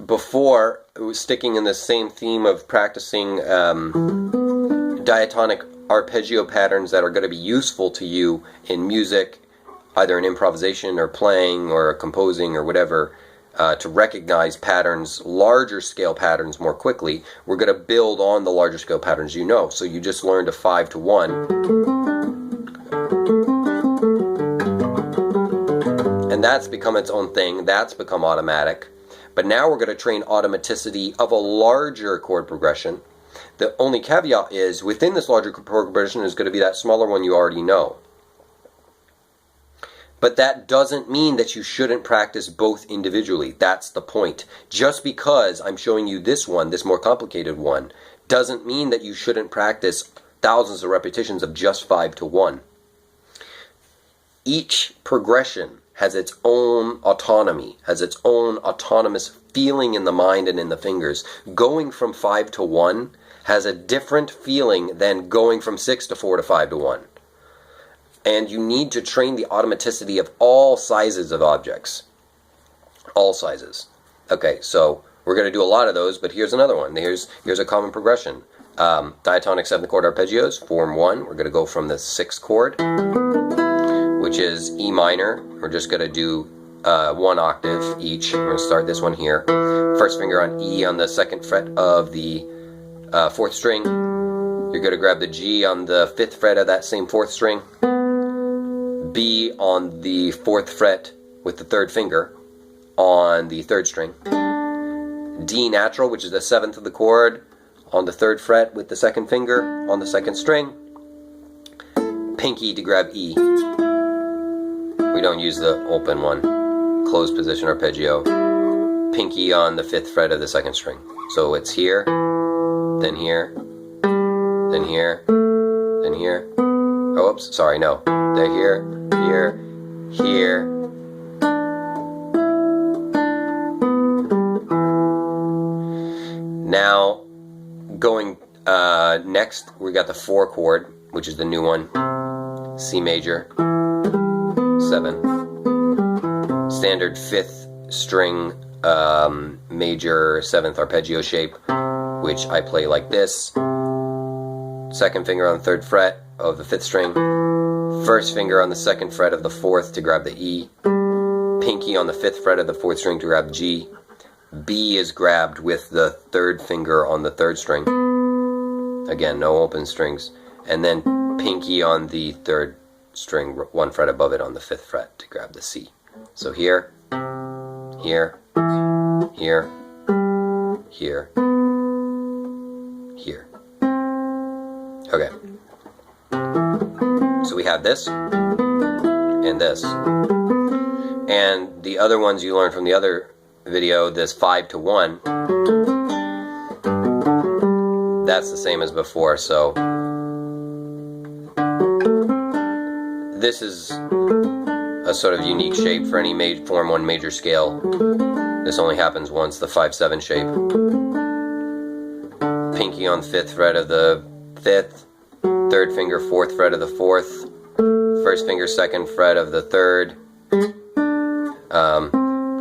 before, it was sticking in the same theme of practicing diatonic arpeggio patterns that are going to be useful to you in music, either in improvisation or playing or composing or whatever, to recognize patterns, larger scale patterns more quickly. We're going to build on the larger scale patterns you know. So you just learned a 5 to 1. And that's become its own thing. That's become automatic. But now we're going to train automaticity of a larger chord progression. The only caveat is, within this larger chord progression is going to be that smaller one you already know. But that doesn't mean that you shouldn't practice both individually. That's the point. Just because I'm showing you this one, this more complicated one, doesn't mean that you shouldn't practice thousands of repetitions of just 5 to 1. Each progression has its own autonomy, has its own autonomous feeling in the mind and in the fingers. Going from 5 to 1 has a different feeling than going from 6 to 4 to 5 to 1. And you need to train the automaticity of all sizes of objects. All sizes. Okay, so we're going to do a lot of those, but here's another one. Here's a common progression. Diatonic 7th chord arpeggios, form 1. We're going to go from the 6th chord, which is E minor. We're just going to do 1 octave each. We're going to start this one here. First finger on E on the 2nd fret of the 4th string. You're going to grab the G on the 5th fret of that same 4th string. B on the 4th fret with the 3rd finger on the 3rd string. D natural, which is the 7th of the chord, on the 3rd fret with the 2nd finger on the 2nd string. Pinky to grab E. We don't use the open one. Closed position arpeggio. Pinky on the 5th fret of the 2nd string. So it's here, then here, then here, then here. Oh, oops, sorry, no. They're here, here, here. Now, going next, we got the 4 chord, which is the new one. C major, 7. Standard 5th string major 7th arpeggio shape, which I play like this. 2nd finger on the 3rd fret of the 5th string. 1st finger on the 2nd fret of the 4th to grab the E. Pinky on the 5th fret of the 4th string to grab G. B is grabbed with the 3rd finger on the 3rd string. Again, no open strings. And then pinky on the 3rd string, 1 fret above it on the 5th fret to grab the C. So here, here, here, here, here. Okay. So we have this and this. And the other ones you learned from the other video, this 5 to 1, that's the same as before. So this is a sort of unique shape for any form 1 major scale. This only happens once, the 5/7 shape. Pinky on the 5th fret of the 5th, 3rd finger 4th fret of the 4th, 1st finger 2nd fret of the 3rd.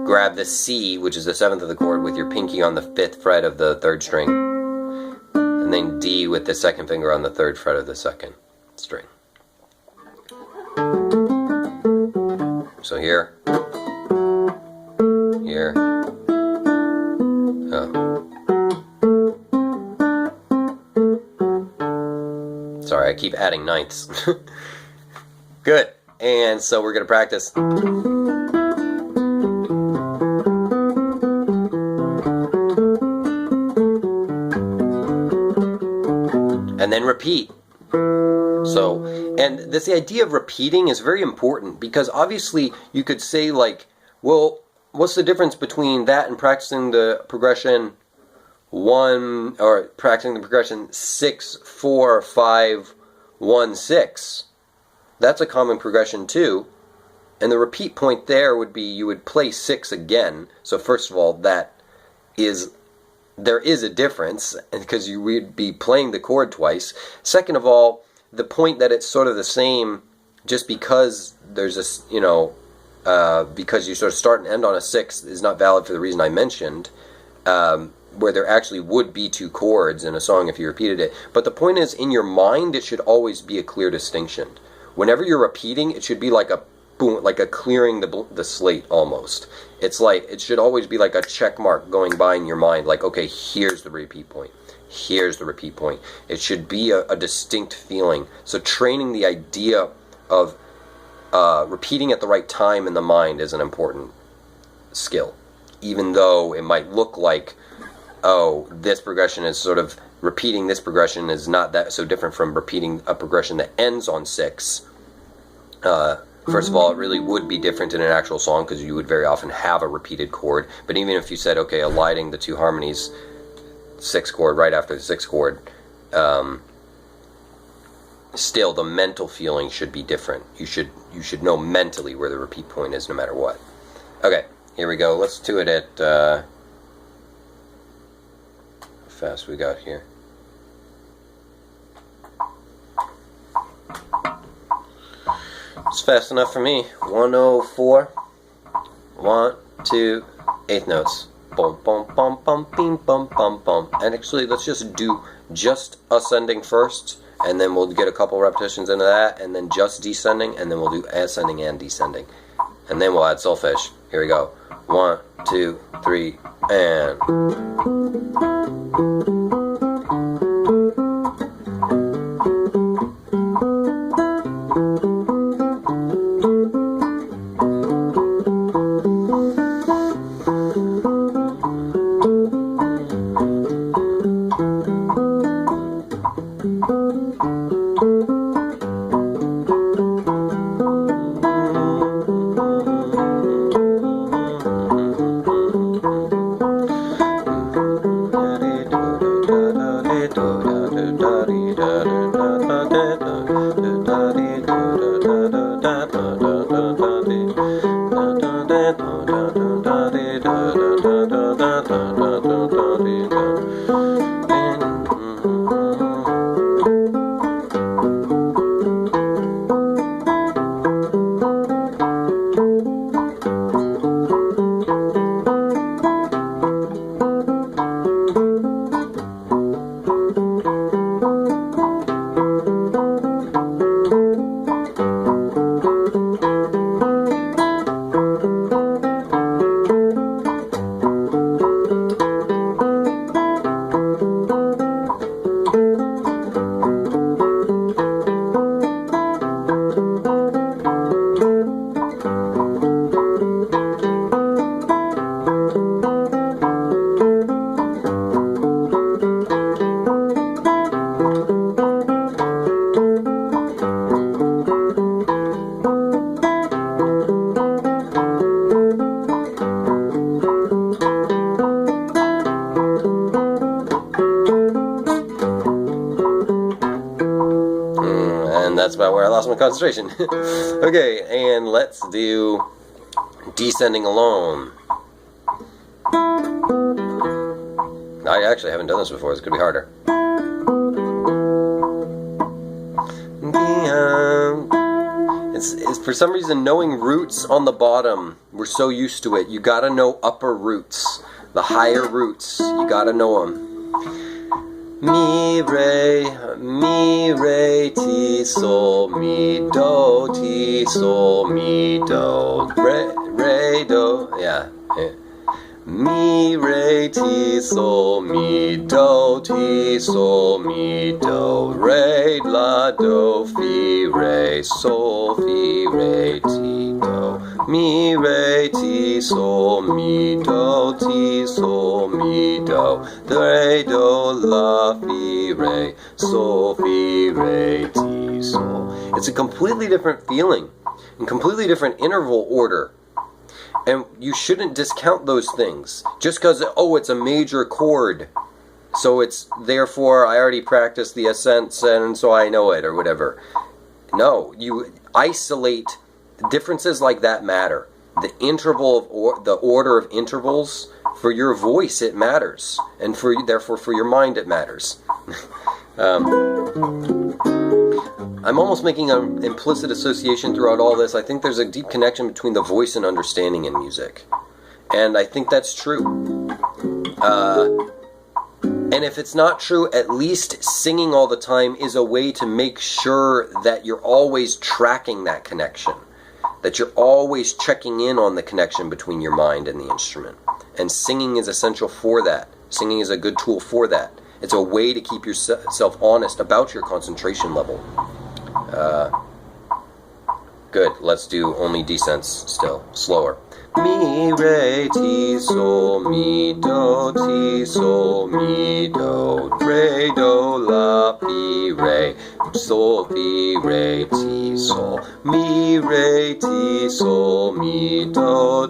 Grab the C, which is the 7th of the chord, with your pinky on the 5th fret of the 3rd string, and then D with the 2nd finger on the 3rd fret of the 2nd string. So here, here, sorry, I keep adding ninths. Good. And so we're going to practice. And then repeat. So, and the idea of repeating is very important, because obviously you could say, like, well, what's the difference between that and practicing the progression 1, or practicing the progression 6, 4, 5, 1, 6? That's a common progression too. And the repeat point there would be you would play 6 again. So first of all, there is a difference, because you would be playing the chord twice. Second of all, the point that it's sort of the same, just because there's a, because you sort of start and end on a 6, is not valid for the reason I mentioned. where there actually would be two chords in a song if you repeated it. But the point is, in your mind, it should always be a clear distinction. Whenever you're repeating, it should be like a boom, like a clearing the slate almost. It's like, it should always be like a check mark going by in your mind, like, okay, here's the repeat point. Here's the repeat point. It should be a distinct feeling. So training the idea of repeating at the right time in the mind is an important skill. Even though it might look like, oh, this progression is sort of, repeating this progression is not that so different from repeating a progression that ends on 6. First of all, it really would be different in an actual song because you would very often have a repeated chord. But even if you said, okay, eliding the two harmonies, 6th chord right after the 6th chord, still the mental feeling should be different. You should know mentally where the repeat point is no matter what. Okay, here we go. Let's do it at how fast we got here. It's fast enough for me. 104. 1, 2, 8th notes. Bum bum bum bum bing bum bum bum. And actually, let's just do just ascending first, and then we'll get a couple repetitions into that, and then just descending, and then we'll do ascending and descending, and then we'll add solfege. Here we go. 1, 2, 3, and. That's about where I lost my concentration. Okay, and let's do descending alone. I actually haven't done this before. This could be harder. It's for some reason knowing roots on the bottom. We're so used to it. You gotta know upper roots, the higher roots. You gotta know them. Mi, re, ti, sol, mi, do, re, do, yeah. Mi, re, ti, sol, mi, do, re, la, do, fi, re, sol, fi, re, ti, do. Mi, re, ti, sol, mi, do, re, do, la, fi, re, sol, fi, re, ti, sol. It's a completely different feeling and completely different interval order. And you shouldn't discount those things just because, oh, it's a major chord, so it's therefore I already practiced the ascents and so I know it or whatever. No, you isolate differences like that matter. The interval of the order of intervals for your voice, it matters, and therefore for your mind it matters. I'm almost making an implicit association throughout all this. I think there's a deep connection between the voice and understanding in music. And I think that's true. And if it's not true, at least singing all the time is a way to make sure that you're always tracking that connection, that you're always checking in on the connection between your mind and the instrument. And singing is essential for that. Singing is a good tool for that. It's a way to keep yourself honest about your concentration level. Good. Let's do only descents still, slower. Mi, re, ti, sol, mi, do, re, do, la, fi, re, sol, fi, re, ti, sol, mi, re, ti, sol, mi, do,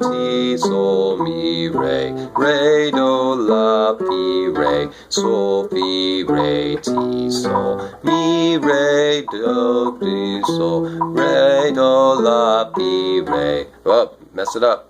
mi, re, do, la, fi, re, sol, fi, re, ti, sol, mi, re, do, ti, sol, re, do, la, fi, re. Oh, mess it up.